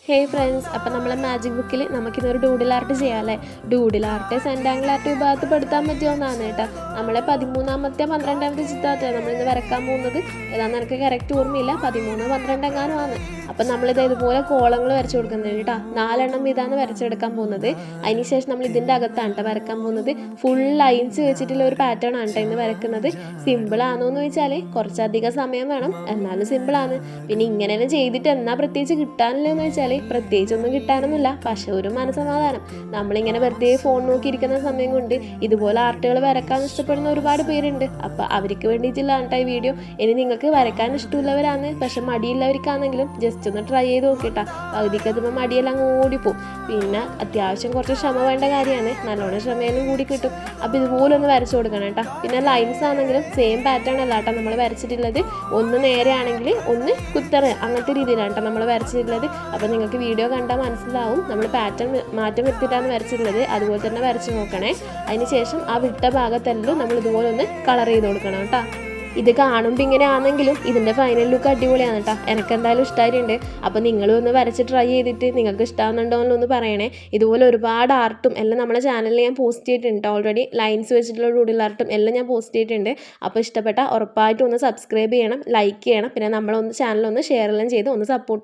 Hey friends, അപ്പം നമ്മളെ magic ബുക്കിൽ നമുക്കിന്നൊരു ഡൂഡിൽ ആർട്ട് ചെയ്യാമല്ലേ. ഡൂഡിൽ ആർട്ട് സെൻറ്റാങ്കിൾ ആർട്ട് വിഭാഗത്ത് പെടുത്താൻ പറ്റിയ ഒന്നാണ് കേട്ടോ. നമ്മളെ 13-ാമത്തെ 12-ാമത്തെ ചിത്രമായിട്ട് നമ്മളിന്ന് വരക്കാൻ പോകുന്നത്. ഏതാണെന്ന് എനിക്ക് കറക്റ്റ് ഓർമ്മയില്ല, 13, 12 എങ്ങാനും ആണ്. അപ്പം നമ്മളിത് ഇതുപോലെ കോളങ്ങൾ വരച്ചു കൊടുക്കുന്നത് കേട്ടോ. 4 ഇതാണ് വരച്ചെടുക്കാൻ പോകുന്നത്. അതിനുശേഷം നമ്മൾ ഇതിൻ്റെ അകത്താണ് കേട്ടോ വരക്കാൻ പോകുന്നത്. ഫുൾ ലൈൻസ് വെച്ചിട്ടുള്ള ഒരു പാറ്റേൺ ആണ് കേട്ടോ ഇന്ന് വരക്കുന്നത്. സിമ്പിളാണോ എന്ന് ചോദിച്ചാൽ കുറച്ചധികം സമയം വേണം, എന്നാലും സിമ്പിളാണ്. പിന്നെ ഇങ്ങനെ ചെയ്തിട്ട് എന്നാ പ്രത്യേകിച്ച് കിട്ടാനില്ലെന്ന് വെച്ചാൽ പ്രത്യേകിച്ചൊന്നും കിട്ടാനൊന്നുമില്ല, പക്ഷെ ഒരു മനസ്സമാധാനം. നമ്മളിങ്ങനെ വെറുതെ ഫോൺ നോക്കിയിരിക്കുന്ന സമയം കൊണ്ട് ഇതുപോലെ ആർട്ടുകൾ വരക്കാൻ ഇഷ്ടപ്പെടുന്ന ഒരുപാട് പേരുണ്ട്. അപ്പോൾ അവർക്ക് വേണ്ടിയിട്ടുള്ള ഈ വീഡിയോ. ഇനി നിങ്ങൾക്ക് വരക്കാൻ ഇഷ്ടമുള്ളവരാണ്, പക്ഷെ മടിയുള്ളവർക്കാണെങ്കിലും ജസ്റ്റ് ഒന്ന് ട്രൈ ചെയ്ത് നോക്കിട്ടാ. പകുതിക്ക് എത്തുമ്പോൾ മടിയെല്ലാം ഓടിപ്പോവും. പിന്നെ അത്യാവശ്യം കുറച്ച് ക്ഷമ വേണ്ട കാര്യമാണ്, നല്ലോണം ക്ഷമയിലും കൂടി കിട്ടും. അപ്പോൾ ഇതുപോലെ ഒന്ന് വരച്ചു കൊടുക്കണം കേട്ടോ. പിന്നെ ലൈൻസ് ആണെങ്കിലും സെയിം പാറ്റേൺ അല്ല കേട്ടോ നമ്മൾ വരച്ചിട്ടുള്ളത്. ഒന്ന് നേരെ ആണെങ്കിൽ ഒന്ന് കുത്തറ്, അങ്ങനത്തെ രീതിയിലാണ് കേട്ടോ നമ്മൾ വരച്ചിട്ടുള്ളത്. അപ്പോൾ നിങ്ങൾക്ക് വീഡിയോ കണ്ടാൽ മനസ്സിലാവും നമ്മൾ പാറ്റേൺ മാറ്റം വരുത്തിയിട്ടാണ് വരച്ചിട്ടുള്ളത്. അതുപോലെ തന്നെ വരച്ച് നോക്കണേ. അതിന് ശേഷം ആ വിട്ട ഭാഗത്തെല്ലാം നമ്മൾ ഇതുപോലെ ഒന്ന് കളർ ചെയ്ത് കൊടുക്കണം കേട്ടോ. ഇത് കാണുമ്പോൾ ഇങ്ങനെ ആണെങ്കിലും ഇതിൻ്റെ ഫൈനൽ ലുക്ക് അടിപൊളിയാണ് കേട്ടോ. എനിക്കെന്തായാലും ഇഷ്ടമായിട്ടുണ്ട്. അപ്പോൾ നിങ്ങളും ഒന്ന് വരച്ച് ട്രൈ ചെയ്തിട്ട് നിങ്ങൾക്ക് ഇഷ്ടമാകുന്നുണ്ടോ എന്നൊന്ന് പറയണേ. ഇതുപോലെ ഒരുപാട് ആർട്ടും എല്ലാം നമ്മുടെ ചാനലിൽ ഞാൻ പോസ്റ്റ് ചെയ്തിട്ടുണ്ട് ഓൾറെഡി. ലൈൻസ് വെച്ചിട്ടുള്ള ഡൂഡിൽ ആർട്ടും എല്ലാം ഞാൻ പോസ്റ്റ് ചെയ്തിട്ടുണ്ട്. അപ്പോൾ ഇഷ്ടപ്പെട്ട ഉറപ്പായിട്ടും ഒന്ന് സബ്സ്ക്രൈബ് ചെയ്യണം, ലൈക്ക് ചെയ്യണം. പിന്നെ നമ്മളൊന്ന് ചാനലൊന്ന് ഷെയർ എല്ലാം ചെയ്ത് ഒന്ന് സപ്പോർട്ട് ചെയ്യണം.